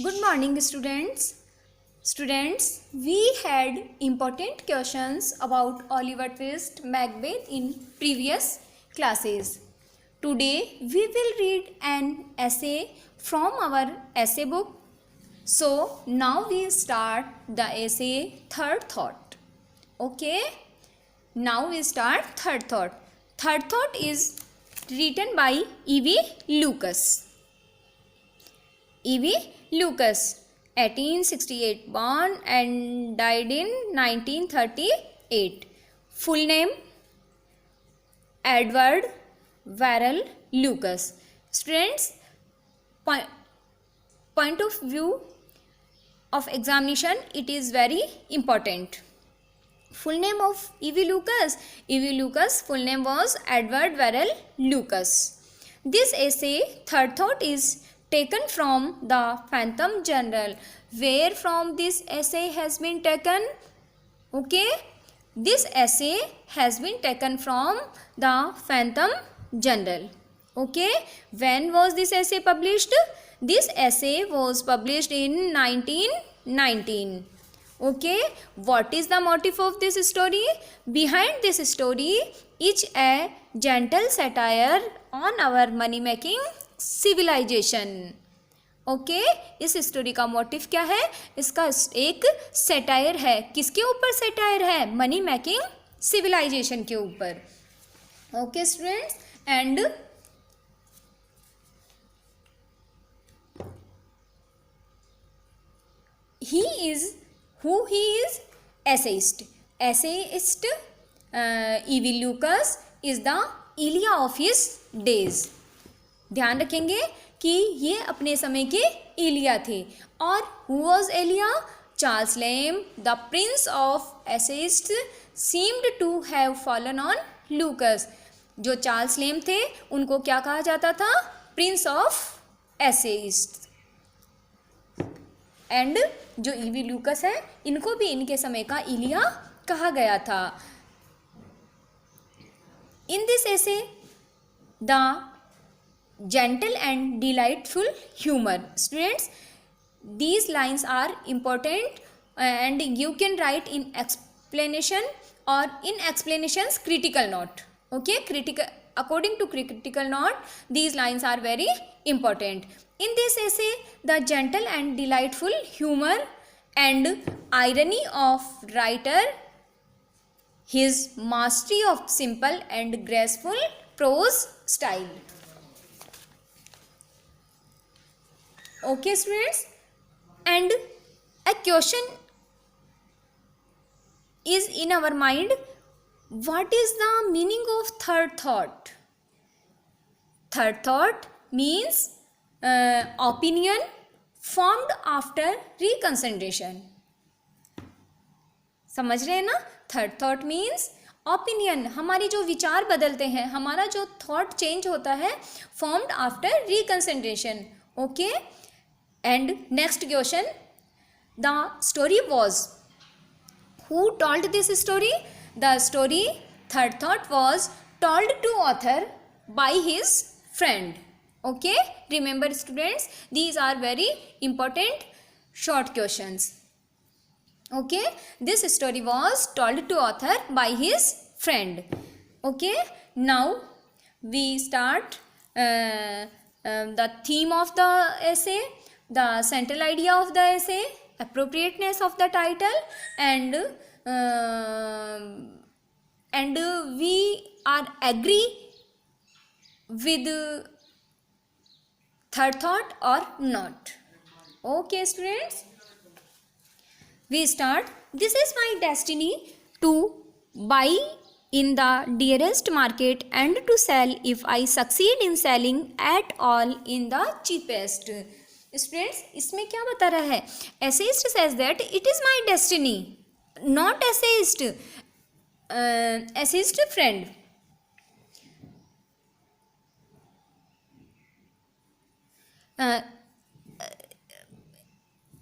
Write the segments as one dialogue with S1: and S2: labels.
S1: Good morning, students. Students, we had important questions about Oliver Twist Macbeth in previous classes. Today, we will read an essay from our essay book. So, now we start the essay Third Thought. Okay? Now we start Third Thought. Third Thought is written by E.V. Lucas. E.V. Lucas, 1868 born and died in 1938. Full name Edward Verrall Lucas. Students, point of view of examination, it is very important. Full name of E.V. Lucas. E.V. Lucas' full name was Edward Verrall Lucas. This essay, Third Thought, is taken from the Phantom Journal. Where from this essay has been taken? Okay, this essay has been taken from the Phantom Journal. Okay, when was this essay published? This essay was published in 1919. Okay, what is the motive of this story? Behind this story is a gentle satire on our money making civilisation. Okay, इस story का motive क्या है? इसका एक satire है. किसके ऊपर satire है? मनी मेकिंग सिविलाइजेशन के ऊपर. Okay students, and he is essayist. E.V. Lucas is the Elia of his days. ध्यान रखेंगे कि ये अपने समय के एलिया थे. और who was Elia? Charles Lamb, the prince of essayist, seemed to have fallen on Lucas. जो चार्ल्स लेम थे उनको क्या कहा जाता था? Prince of essayist. एंड जो E.V. लूकस है, इनको भी इनके समय का एलिया कहा गया था. In this essay the gentle and delightful humor. Students, these lines are important and you can write in explanation or in explanations critical note. Okay, according to critical note, these lines are very important. In this essay, the gentle and delightful humor and irony of writer, his mastery of simple and graceful prose style. Okay students, and a question is in our mind, what is the meaning of third thought? Third thought means opinion formed after reconsideration. समझ रहे हैं ना? Third thought means opinion, हमारे जो विचार बदलते हैं, हमारा जो थॉट चेंज होता है, formed after reconsideration. Okay, and next question, the story was, who told this story? The story Third Thought was told to author by his friend. Okay, remember students, these are very important short questions. Okay, this story was told to author by his friend. Okay, now we start the theme of the essay, the central idea of the essay, appropriateness of the title, and we are agree with third thought or not. Okay students, we start. This is my destiny to buy in the dearest market and to sell if I succeed in selling at all in the cheapest. Students, इसमें क्या बता रहा है? Essayist says that it is my destiny, not essayist. Essayist friend.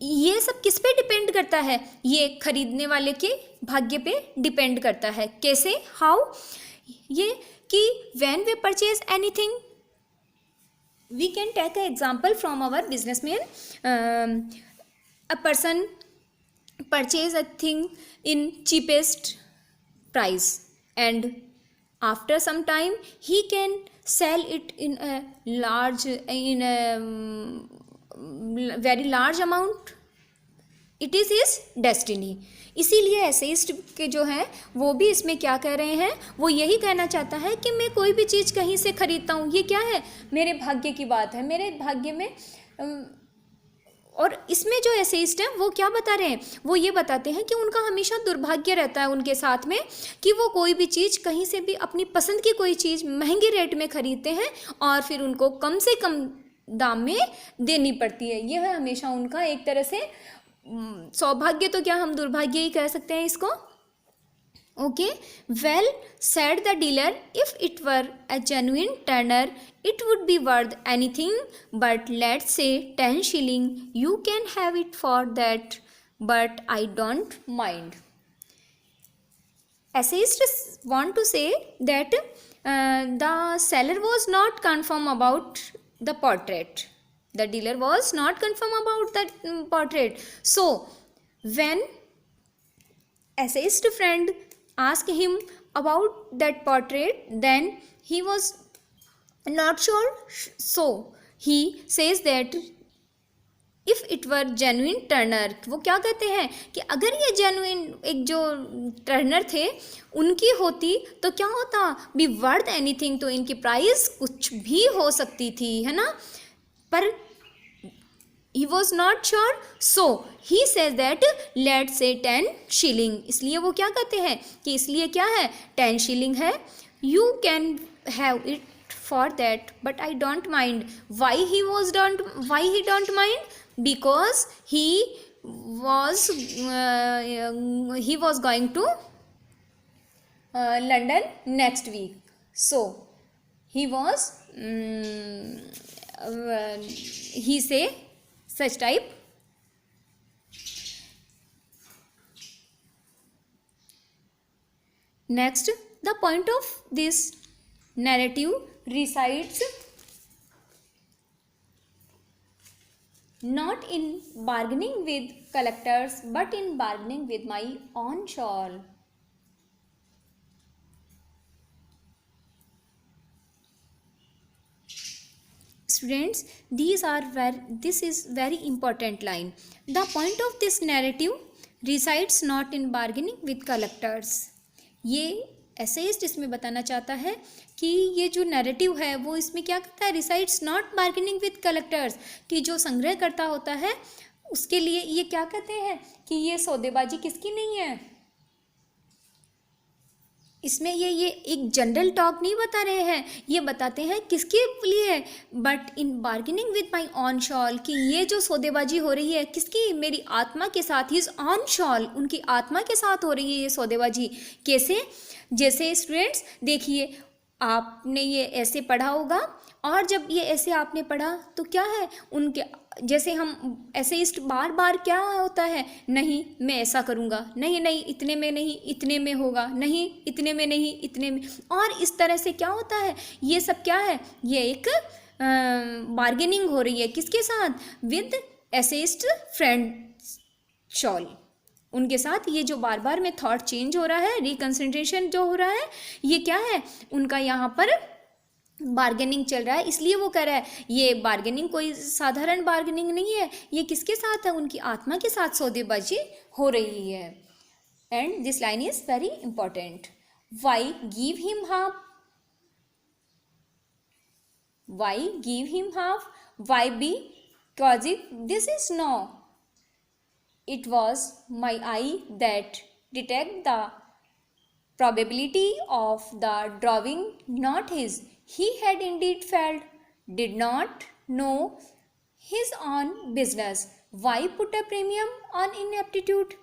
S1: ये सब किस पे depend करता है? ये खरीदने वाले के भाग्य पे डिपेंड करता है. कैसे? हाउ? ये कि when we purchase anything we can take an example from our businessman. A person purchase a thing in cheapest price, and after some time he can sell it in a very large amount. It is his destiny. इसीलिए essayist के जो हैं वो भी इसमें क्या कह रहे हैं, वो यही कहना चाहता है कि मैं कोई भी चीज़ कहीं से खरीदता हूँ, ये क्या है, मेरे भाग्य की बात है, मेरे भाग्य में. और इसमें जो एसेइस्ट हैं वो क्या बता रहे हैं, वो ये बताते हैं कि उनका हमेशा दुर्भाग्य रहता है उनके साथ में, कि वो कोई भी चीज़ कहीं से भी अपनी पसंद की कोई चीज़ महंगे रेट में ख़रीदते हैं और फिर उनको कम से कम दाम में देनी पड़ती है. यह है हमेशा उनका एक तरह से सौभाग्य, तो क्या हम दुर्भाग्य ही कह सकते हैं इसको. Okay, well said the dealer, if it were a genuine Turner it would be worth anything, but let's say 10 shilling, you can have it for that, but I don't mind. Essayists want to say that the seller was not confirm about the portrait. The dealer was not confirm about that portrait. So when essayist friend asked him about that portrait, then he was not sure. So he says that if it were genuine turner, वो क्या कहते हैं कि अगर ये genuine एक जो Turner थे उनकी होती तो क्या होता, be worth anything, तो इनकी प्राइस कुछ भी हो सकती थी, है ना. पर he was not sure, so he says that let's say 10 shilling. इसलिए वो क्या कहते हैं कि इसलिए क्या है, 10 shilling है, you can have it for that, but I don't mind. Why he don't mind? Because he was going to London next week, so he was he say such type. Next, the point of this narrative resides not in bargaining with collectors but in bargaining with my own shawl. Students, this is very important line. The point of this narrative resides not in bargaining with collectors. ये essayist इसमें बताना चाहता है कि ये जो narrative है वो इसमें क्या करता है, besides not bargaining with collectors, कि जो संग्रह करता होता है उसके लिए ये क्या कहते हैं कि ये सौदेबाजी किसकी नहीं है. इसमें ये एक जनरल टॉक नहीं बता रहे हैं, ये बताते हैं किसके लिए, but in bargaining with my on shawl, कि ये जो सौदेबाजी हो रही है किसकी, मेरी आत्मा के साथ, हिज ऑन शॉल, उनकी आत्मा के साथ हो रही है ये सौदेबाजी. कैसे, जैसे स्टूडेंट्स देखिए, आपने ये ऐसे पढ़ा होगा, और जब ये ऐसे आपने पढ़ा तो क्या है, उनके जैसे हम एसेइस्ट बार बार क्या होता है, नहीं मैं ऐसा करूँगा, नहीं नहीं इतने में नहीं, इतने में होगा, नहीं इतने में नहीं, इतने में, और इस तरह से क्या होता है, ये सब क्या है, ये एक बार्गेनिंग हो रही है किसके साथ, विद एसेइस्ट फ्रेंड शॉल. उनके साथ ये जो बार बार में थॉट चेंज हो रहा है, रिकंसिडरेशन जो हो रहा है, ये क्या है, उनका यहाँ पर बार्गेनिंग चल रहा है. इसलिए वो कह रहा है ये बार्गेनिंग कोई साधारण बार्गेनिंग नहीं है, ये किसके साथ है, उनकी आत्मा के साथ सौदेबाजी हो रही है. And this line is very important. Why give him half, why give him half, why because this is no. It was my eye that detected the probability of the drawing, not his. He had indeed failed, did not know his own business. Why put a premium on ineptitude?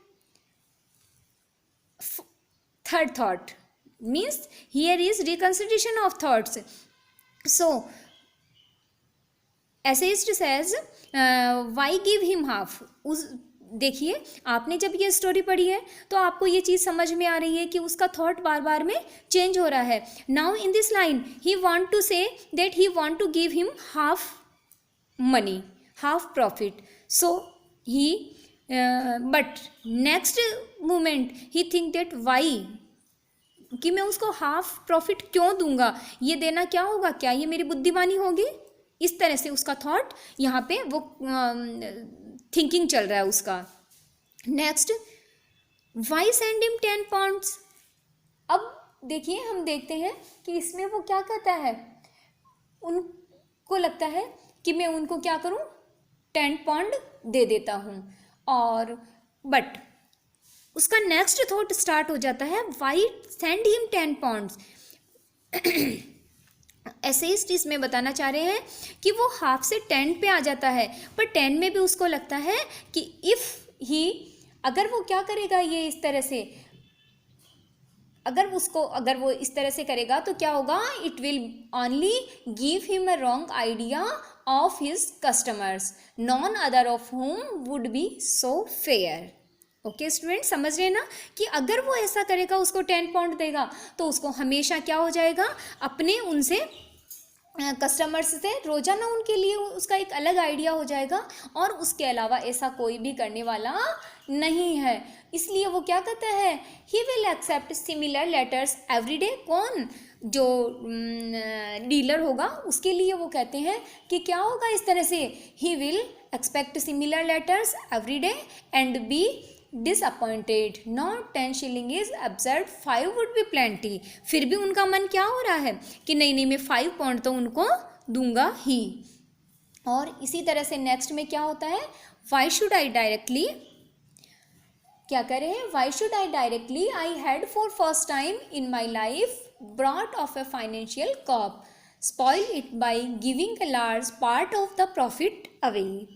S1: Third thought means here is reconsideration of thoughts. So essayist says why give him half. देखिए, आपने जब ये story पढ़ी है तो आपको ये चीज़ समझ में आ रही है कि उसका थॉट बार बार में चेंज हो रहा है. Now in this line he want to say that he want to give him half money, half profit. So he but next moment he think that why, कि मैं उसको हाफ प्रॉफिट क्यों दूंगा, ये देना क्या होगा, क्या ये मेरी बुद्धिमानी होगी, इस तरह से उसका थॉट यहाँ पे वो थिंकिंग चल रहा है उसका. Next, why send him 10 pounds. अब देखिए हम देखते हैं कि इसमें वो क्या कहता है, उनको लगता है कि मैं उनको क्या करूं, 10 पाउंड दे देता हूं. और बट उसका नेक्स्ट थॉट स्टार्ट हो जाता है, वाई सेंड हिम 10 पाउंड्स. ऐसे ही इसमें बताना चाह रहे हैं कि वो हाफ से 10 पे आ जाता है, पर 10 में भी उसको लगता है कि इफ़ ही, अगर वो क्या करेगा, ये इस तरह से अगर वो इस तरह से करेगा तो क्या होगा, it will only give him a wrong idea of his customers, none other of home would be so fair. Okay student, समझ रहे हैं ना कि अगर वो ऐसा करेगा, उसको 10 पाउंड देगा, तो उसको हमेशा क्या हो जाएगा, अपने उनसे कस्टमर्स से रोज़ाना उनके लिए उसका एक अलग आइडिया हो जाएगा, और उसके अलावा ऐसा कोई भी करने वाला नहीं है. इसलिए वो क्या कहता है, he will accept similar letters every day. कौन, जो डीलर होगा उसके लिए वो कहते हैं कि क्या होगा इस तरह से, he will expect similar letters every day and be disappointed. Not 10 shilling is absurd, 5 would be plenty. फिर भी उनका मन क्या हो रहा है कि नहीं नहीं, मैं 5 पाउंड तो उनको दूंगा ही. और इसी तरह से नेक्स्ट में क्या होता है, वाई शुड आई डायरेक्टली, क्या करे, why should I directly, I had for first time in my life brought off a financial coup, spoil it by giving a large part of the profit away.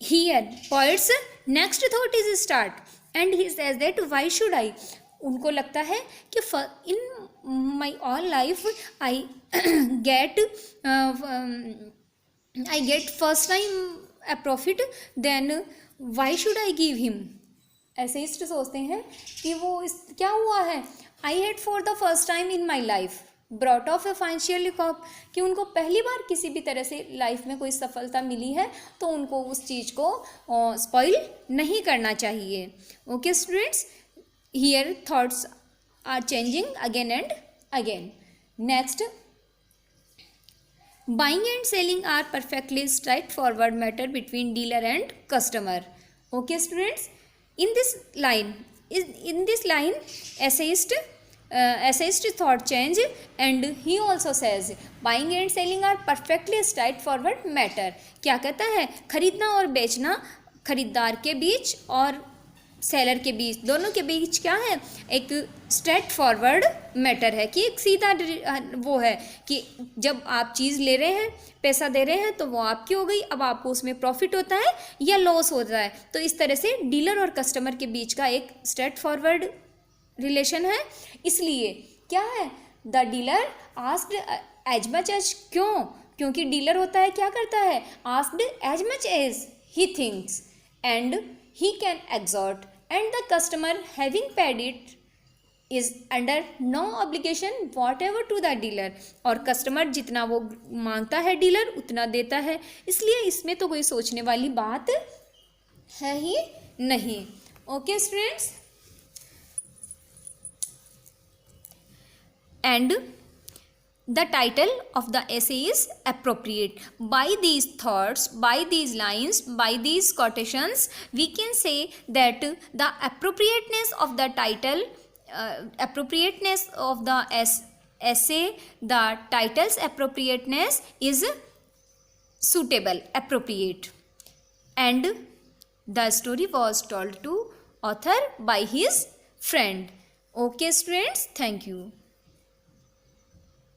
S1: Here poet's next thought is start and he says that why should I. उनको लगता है कि in my all life I get first time a profit, then why should I give him. ऐसे ही सोचते हैं कि वो क्या हुआ है, I had for the first time in my life brought off a financial coup, कि उनको पहली बार किसी भी तरह से लाइफ में कोई सफलता मिली है, तो उनको उस चीज़ को स्पॉइल नहीं करना चाहिए. Okay students, here thoughts are changing again and again. Next, buying and selling are perfectly straightforward matter between dealer and customer. Okay students, in this line essayist thought change and he also says buying and selling are perfectly straightforward matter. क्या कहता है, खरीदना और बेचना खरीदार के बीच और seller के बीच, दोनों के बीच क्या है, एक स्ट्रेट फॉरवर्ड मैटर है, कि एक सीधा वो है कि जब आप चीज़ ले रहे हैं, पैसा दे रहे हैं, तो वो आपकी हो गई, अब आपको उसमें प्रॉफिट होता है या लॉस होता है. तो इस तरह से डीलर और कस्टमर के बीच का एक स्ट्रेट फॉरवर्ड रिलेशन है. इसलिए क्या है, the dealer asked as much as, क्योंकि डीलर होता है क्या करता है, asked as much as he thinks and he can exhort, and the customer having paid it is under no obligation whatever to the dealer. और customer जितना वो मांगता है डीलर उतना देता है, इसलिए इसमें तो कोई सोचने वाली बात है ही नहीं. Okay students, and the title of the essay is appropriate. By these thoughts, by these lines, by these quotations, we can say that the appropriateness of the title, appropriateness of the essay, the title's appropriateness is suitable, appropriate, and the story was told to author by his friend. Okay students, thank you.